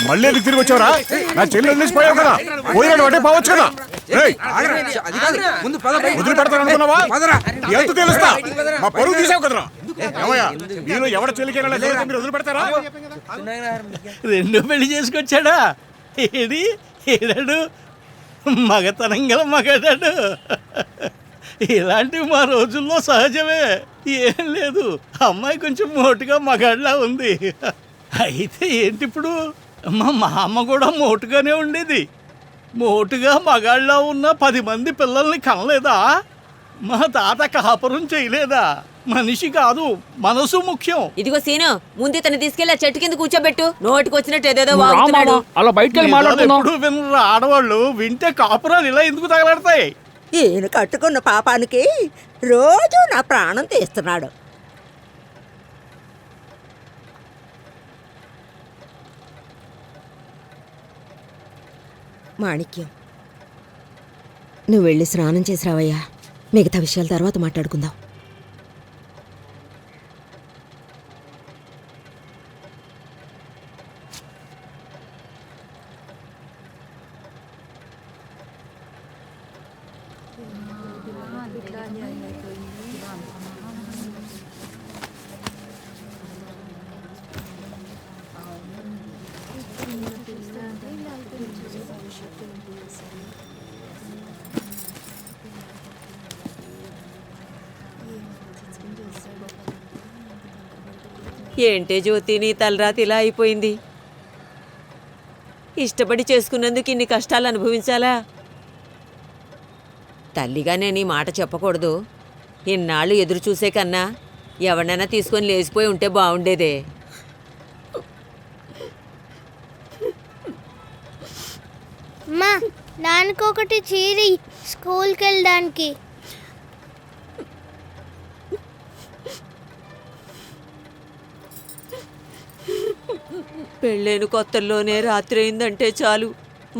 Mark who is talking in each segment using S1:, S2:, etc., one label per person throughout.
S1: మళ్ళీ ఎందుకు తిరిగి వచ్చావురా? నా చెల్లి వదిలేసిపోయావు కదా, పోయినాడు అంటే పోవచ్చు కదా. వదిలి పెడతాను అనుకున్నావా? ఎంత తెలుస్తా మా పరువు తీసావు కదరా. ఏమయ్యా మీరు ఎవడ చెల్లికి మీరు వదిలి పెడతారా?
S2: రెండో పెళ్లి చేసుకొచ్చాడా? ఏడి ఏడాడు మగతనం గల మగాడాడు. ఇలాంటివి మా రోజుల్లో సహజమే. ఏం లేదు, అమ్మాయి కొంచెం మోటుగా మగాడిలా ఉంది. అయితే ఏంటి ఇప్పుడు? మా అమ్మ కూడా మోటుగానే ఉండేది. మోటుగా మగాళ్ళలో ఉన్న 10 మంది పిల్లల్ని కనలేదా? మా తాత కాపురం చేయలేదా? మనిషి కాదు, మనసు ముఖ్యం.
S3: ఇదిగో సీను, ముందు తను తీసుకెళ్లి చెట్టు కింద కూర్చోబెట్టు. నోటికి వచ్చినట్టు ఏదేదో వాగుతున్నాడు.
S4: అలా బయటకెళ్ళి మాట్లాడుతున్నావు.
S2: వినరు ఆడవాళ్ళు, వింటే కాపురాలు ఇలా ఎందుకు తగలాడతాయి?
S5: ఈయన కట్టుకున్న పాపానికి రోజు నా ప్రాణం తీస్తున్నాడు. మాణిక్యం, నువ్వు వెళ్ళి స్నానం చేసి రావయ్యా. మిగతా విషయాల తర్వాత మాట్లాడుకుందాం.
S3: ఏంటే జ్యోతి, నీ తలరాతి ఇలా అయిపోయింది. ఇష్టపడి చేసుకున్నందుకు ఇన్ని కష్టాలు అనుభవించాలా? తల్లిగానే నీ మాట చెప్పకూడదు. ఇన్నాళ్ళు ఎదురు చూసే కన్నా ఎవరినైనా తీసుకొని లేచిపోయి ఉంటే బాగుండేదే.
S6: అమ్మా, దానికొకటి చీరి స్కూల్కి వెళ్ళడానికి.
S3: పెళ్ళైన కొత్తల్లోనే రాత్రి అయిందంటే చాలు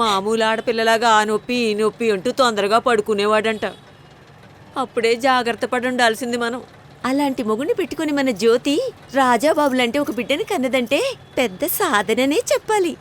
S3: మామూలు ఆడపిల్లలాగా ఆ నొప్పి ఈ నొప్పి అంటూ తొందరగా పడుకునేవాడంట. అప్పుడే జాగ్రత్త పడి ఉండాల్సింది మనం. అలాంటి మొగుడిని పెట్టుకుని మన జ్యోతి రాజాబాబులంటే ఒక బిడ్డని కన్నదంటే పెద్ద సాధననే చెప్పాలి.